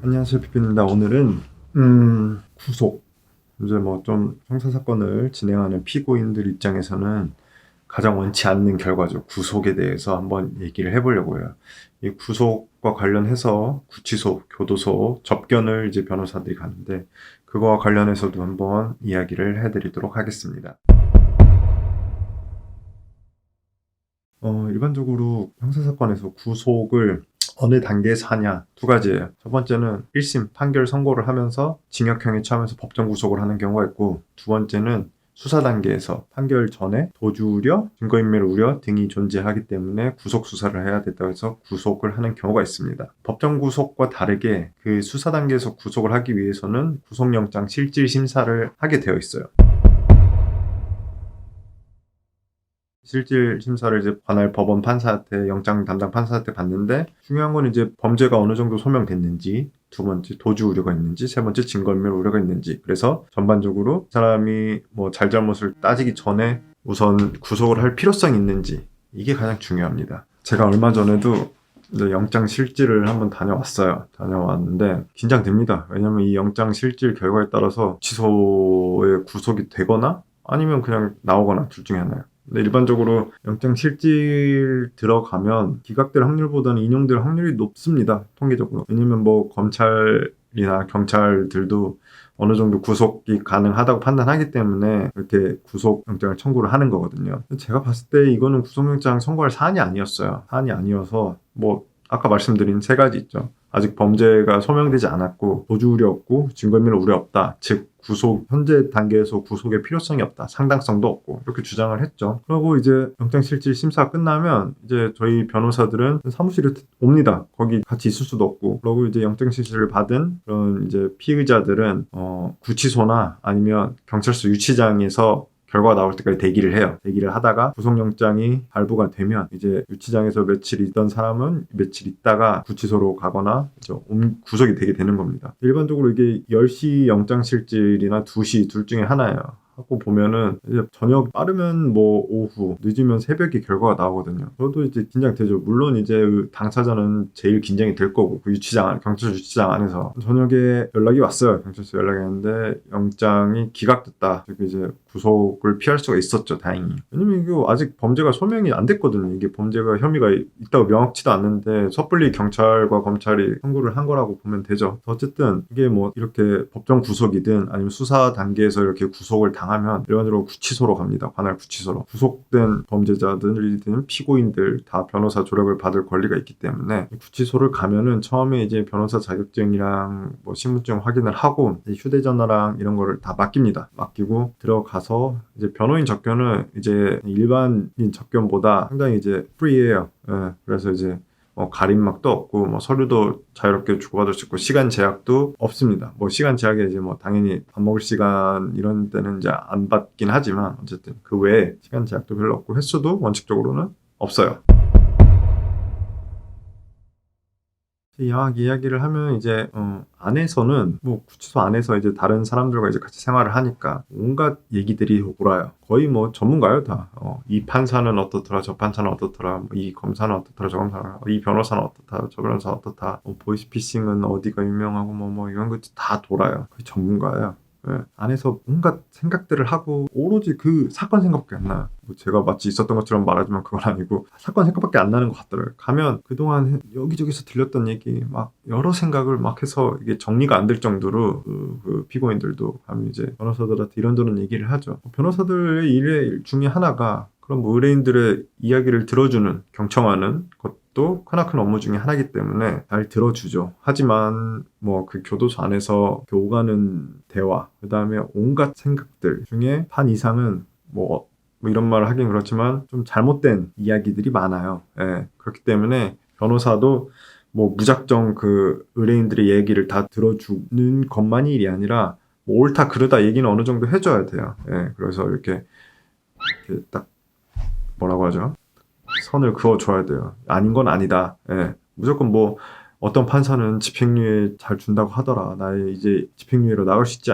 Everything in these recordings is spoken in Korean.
안녕하세요, 피피입니다. 오늘은 구속, 이제 뭐 좀 형사 사건을 진행하는 피고인들 입장에서는 가장 원치 않는 결과죠. 구속에 대해서 한번 얘기를 해보려고 해요. 이 구속과 관련해서 구치소, 교도소, 접견을 이제 변호사들이 가는데 그거와 관련해서도 한번 이야기를 해드리도록 하겠습니다. 일반적으로 형사사건에서 구속을 어느 단계에서 하냐 두 가지예요. 첫 번째는 1심 판결 선고를 하면서 징역형에 처하면서 법정 구속을 하는 경우가 있고, 두 번째는 수사 단계에서 판결 전에 도주 우려, 증거인멸 우려 등이 존재하기 때문에 구속 수사를 해야 된다고 해서 구속을 하는 경우가 있습니다. 법정 구속과 다르게 그 수사 단계에서 구속을 하기 위해서는 구속영장 실질 심사를 하게 되어 있어요. 실질 심사를 이제 관할 법원 판사한테, 영장 담당 판사한테 받는데, 중요한 건 이제 범죄가 어느 정도 소명됐는지, 두 번째 도주 우려가 있는지, 세 번째 증거인멸 우려가 있는지. 그래서 전반적으로 사람이 뭐 잘잘못을 따지기 전에 우선 구속을 할 필요성이 있는지, 이게 가장 중요합니다. 제가 얼마 전에도 이제 영장 실질을 한번 다녀왔는데 긴장됩니다. 왜냐면 이 영장 실질 결과에 따라서 취소에 구속이 되거나 아니면 그냥 나오거나 둘 중에 하나예요. 근데 일반적으로 영장 실질 들어가면 기각될 확률보다는 인용될 확률이 높습니다. 통계적으로. 왜냐면 뭐 검찰이나 경찰들도 어느 정도 구속이 가능하다고 판단하기 때문에 이렇게 구속영장을 청구를 하는 거거든요. 제가 봤을 때 이거는 구속영장 선고할 사안이 아니었어요. 사안이 아니어서 뭐 아까 말씀드린 세 가지 있죠. 아직 범죄가 소명되지 않았고, 도주 우려 없고, 증거인멸 우려 없다. 즉 구속, 현재 단계에서 구속의 필요성이 없다. 상당성도 없고. 이렇게 주장을 했죠. 그리고 이제 영장실질 심사가 끝나면 이제 저희 변호사들은 사무실에 옵니다. 거기 같이 있을 수도 없고. 그리고 이제 영장실질을 받은 그런 이제 피의자들은 구치소나 아니면 경찰서 유치장에서 결과가 나올 때까지 대기를 해요. 대기를 하다가 구속영장이 발부가 되면 이제 유치장에서 며칠 있던 사람은 며칠 있다가 구치소로 가거나 구속이 되게 되는 겁니다. 일반적으로 이게 10시 영장실질이나 2시 둘 중에 하나예요. 하고 보면은 이제 저녁 빠르면 뭐 오후, 늦으면 새벽에 결과가 나오거든요. 저도 이제 긴장되죠. 물론 이제 그 당사자는 제일 긴장이 될 거고, 그 경찰서 유치장 안에서 저녁에 연락이 왔어요. 경찰서 연락이 왔는데 영장이 기각됐다. 그리고 이제 구속을 피할 수가 있었죠, 다행히. 왜냐면 이거 아직 범죄가 소명이 안 됐거든요. 이게 범죄가 혐의가 있다고 명확치도 않는데 섣불리 경찰과 검찰이 선고를 한 거라고 보면 되죠. 어쨌든 이게 뭐 이렇게 법정 구속이든 아니면 수사 단계에서 이렇게 구속을 당하면 일반적으로 구치소로 갑니다. 관할 구치소로. 구속된 범죄자들이든 피고인들 다 변호사 조력을 받을 권리가 있기 때문에 구치소를 가면은 처음에 이제 변호사 자격증이랑 뭐 신분증 확인을 하고 휴대전화랑 이런 거를 다 맡깁니다. 맡기고 들어가서 이제 변호인 접견은 이제 일반인 접견보다 상당히 이제 프리해요. 예, 그래서 이제 가림막도 없고 뭐 서류도 자유롭게 주고받을 수 있고 시간 제약도 없습니다. 뭐 시간 제약에 이제 뭐 당연히 밥 먹을 시간 이런 때는 이제 안 받긴 하지만 어쨌든 그 외에 시간 제약도 별로 없고 횟수도 원칙적으로는 없어요. 이야기를 하면 이제 안에서는 뭐 구치소 안에서 이제 다른 사람들과 이제 같이 생활을 하니까 온갖 얘기들이 돌아요. 거의 뭐 전문가요 다. 이 판사는 어떻더라, 저 판사는 어떻더라, 이 검사는 어떻더라, 저 검사는 이 변호사는 어떻다, 저 변호사 어떻다, 보이스피싱은 어디가 유명하고 뭐 이런 것들 다 돌아요. 거의 전문가예요. 예, 안에서 온갖 생각들을 하고 오로지 그 사건 생각밖에 안 나요. 뭐 제가 마치 있었던 것처럼 말하지만 그건 아니고 사건 생각밖에 안 나는 것 같더라고요. 가면 그동안 여기저기서 들렸던 얘기 막 여러 생각을 막 해서 이게 정리가 안 될 정도로 그 피고인들도 가면 이제 변호사들한테 이런저런 얘기를 하죠. 변호사들의 일 중에 하나가 그런 뭐 의뢰인들의 이야기를 들어주는, 경청하는 것도 크나큰 업무 중에 하나이기 때문에 잘 들어주죠. 하지만 뭐 그 교도소 안에서 오가는 대화, 그 다음에 온갖 생각들 중에 반 이상은 뭐 이런 말을 하긴 그렇지만 좀 잘못된 이야기들이 많아요. 예, 그렇기 때문에 변호사도 뭐 무작정 그 의뢰인들의 얘기를 다 들어주는 것만이 일이 아니라 뭐 옳다 그르다 얘기는 어느 정도 해줘야 돼요. 예, 그래서 이렇게 딱 뭐라고 하죠? 선을 그어줘야 돼요. 아닌 건 아니다. 예. 무조건 뭐 어떤 판사는 집행유예 잘 준다고 하더라. 나의 이제 집행유예로 나올 수 있지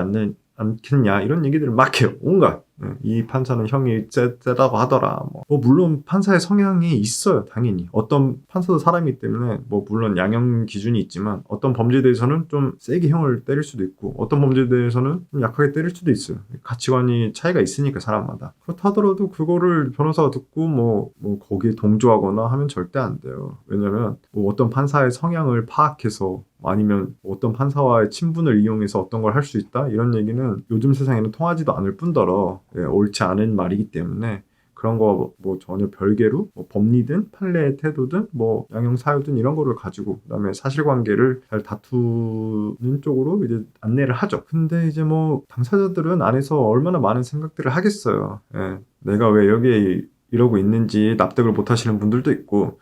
않겠냐 이런 얘기들을 막 해요. 온갖 이 판사는 형이 세다고 하더라. 물론 판사의 성향이 있어요. 당연히. 어떤 판사도 사람이기 때문에 물론 양형 기준이 있지만 어떤 범죄에 대해서는 좀 세게 형을 때릴 수도 있고 어떤 범죄에 대해서는 좀 약하게 때릴 수도 있어요. 가치관이 차이가 있으니까 사람마다. 그렇다 하더라도 그거를 변호사가 듣고 거기에 동조하거나 하면 절대 안 돼요. 왜냐면 어떤 판사의 성향을 파악해서 아니면 어떤 판사와의 친분을 이용해서 어떤 걸 할 수 있다? 이런 얘기는 요즘 세상에는 통하지도 않을 뿐더러 옳지 않은 말이기 때문에 그런 거 전혀 별개로 법리든 판례의 태도든 양형 사유든 이런 거를 가지고 그다음에 사실관계를 잘 다투는 쪽으로 이제 안내를 하죠. 근데 이제 당사자들은 안에서 얼마나 많은 생각들을 하겠어요. 내가 왜 여기에 이러고 있는지 납득을 못 하시는 분들도 있고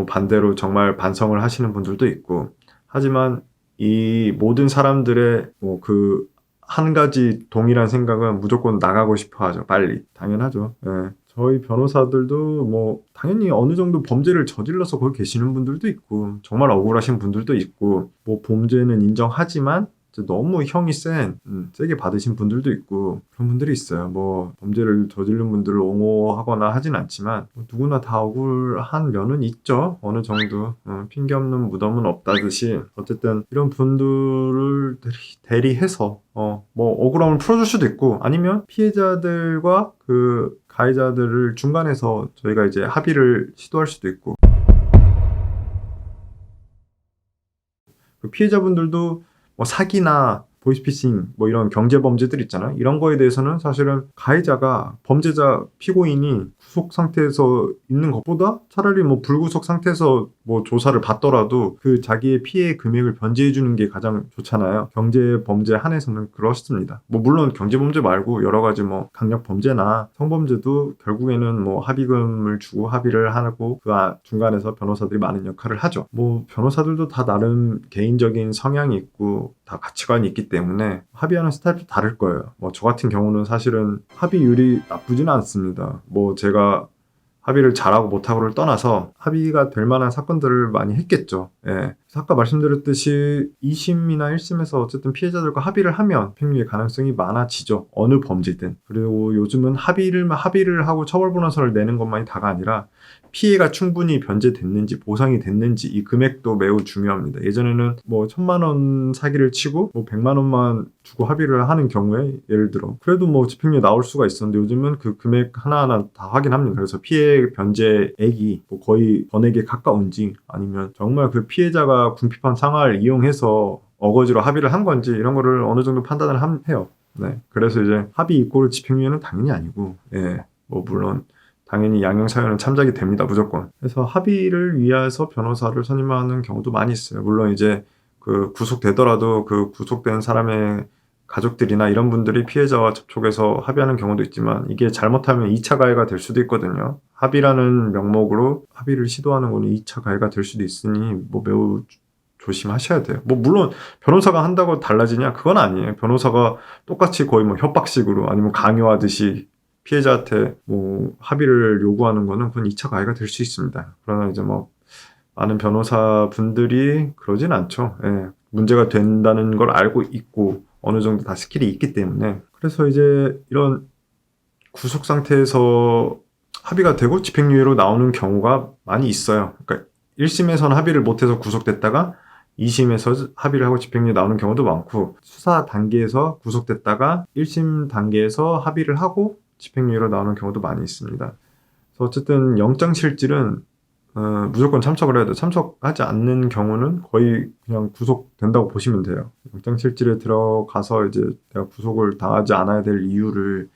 반대로 정말 반성을 하시는 분들도 있고 하지만 이 모든 사람들의 한 가지 동일한 생각은 무조건 나가고 싶어 하죠. 빨리. 당연하죠. 저희 변호사들도 당연히 어느 정도 범죄를 저질러서 거기 계시는 분들도 있고 정말 억울하신 분들도 있고 범죄는 인정하지만 너무 형이 세게 받으신 분들도 있고 그런 분들이 있어요. 범죄를 저지른 분들을 옹호하거나 하진 않지만 누구나 다 억울한 면은 있죠. 어느 정도 핑계 없는 무덤은 없다듯이 어쨌든 이런 분들을 대리해서 억울함을 풀어줄 수도 있고 아니면 피해자들과 그 가해자들을 중간에서 저희가 이제 합의를 시도할 수도 있고 그 피해자분들도 사기나 보이스피싱 이런 경제 범죄들 있잖아요. 이런 거에 대해서는 사실은 가해자가 범죄자 피고인이 구속 상태에서 있는 것보다 차라리 불구속 상태에서 조사를 받더라도 그 자기의 피해 금액을 변제해 주는 게 가장 좋잖아요. 경제 범죄 한해서는 그렇습니다. 물론 경제 범죄 말고 여러 가지 강력 범죄나 성범죄도 결국에는 합의금을 주고 합의를 하고 그 중간에서 변호사들이 많은 역할을 하죠. 변호사들도 다 나름 개인적인 성향이 있고 다 가치관이 있기 때문에 합의하는 스타일도 다를 거예요. 저 같은 경우는 사실은 합의율이 나쁘지는 않습니다. 제가 합의를 잘하고 못하고를 떠나서 합의가 될 만한 사건들을 많이 했겠죠. 아까 말씀드렸듯이 2심이나 1심에서 어쨌든 피해자들과 합의를 하면 집행유예 가능성이 많아지죠. 어느 범죄든. 그리고 요즘은 합의를 하고 처벌본원서를 내는 것만이 다가 아니라 피해가 충분히 변제됐는지 보상이 됐는지 이 금액도 매우 중요합니다. 예전에는 1,000만 원 사기를 치고 100만 원만 주고 합의를 하는 경우에 예를 들어 그래도 집행유예 나올 수가 있었는데 요즘은 그 금액 하나하나 다 확인합니다. 그래서 피해 변제액이 거의 전액에 가까운지 아니면 정말 그 피해자가 궁핍한 상황을 이용해서 어거지로 합의를 한 건지 이런 거를 어느 정도 판단을 해요. 그래서 이제 합의 이꼬르 집행유예는 당연히 아니고 물론 당연히 양형 사유는 참작이 됩니다. 무조건. 그래서 합의를 위해서 변호사를 선임하는 경우도 많이 있어요. 물론 이제 그 구속되더라도 그 구속된 사람의 가족들이나 이런 분들이 피해자와 접촉해서 합의하는 경우도 있지만 이게 잘못하면 2차 가해가 될 수도 있거든요. 합의라는 명목으로 합의를 시도하는 거는 2차 가해가 될 수도 있으니 매우 조심하셔야 돼요. 물론 변호사가 한다고 달라지냐? 그건 아니에요. 변호사가 똑같이 거의 협박식으로 아니면 강요하듯이 피해자한테 합의를 요구하는 거는 그건 2차 가해가 될 수 있습니다. 그러나 이제 많은 변호사 분들이 그러진 않죠. 문제가 된다는 걸 알고 있고 어느 정도 다 스킬이 있기 때문에 그래서 이제 이런 구속 상태에서 합의가 되고 집행유예로 나오는 경우가 많이 있어요. 그러니까 1심에서는 합의를 못해서 구속됐다가 2심에서 합의를 하고 집행유예 나오는 경우도 많고 수사 단계에서 구속됐다가 1심 단계에서 합의를 하고 집행유예로 나오는 경우도 많이 있습니다. 그래서 어쨌든 영장실질은 무조건 참석을 해야 돼요. 참석하지 않는 경우는 거의 그냥 구속된다고 보시면 돼요. 영장실질에 들어가서 이제 내가 구속을 당하지 않아야 될 이유를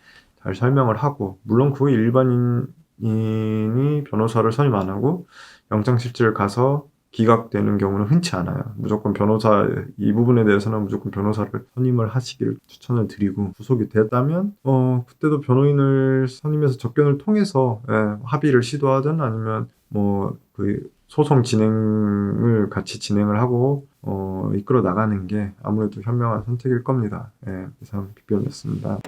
잘 설명을 하고 물론 그 일반인이 변호사를 선임 안 하고 영장실질을 가서 기각되는 경우는 흔치 않아요. 무조건 이 부분에 대해서는 무조건 변호사를 선임을 하시기를 추천을 드리고 구속이 됐다면 그때도 변호인을 선임해서 접견을 통해서 합의를 시도하든 아니면 그 소송 진행을 같이 진행을 하고 이끌어 나가는 게 아무래도 현명한 선택일 겁니다. 이상 빅변이었습니다.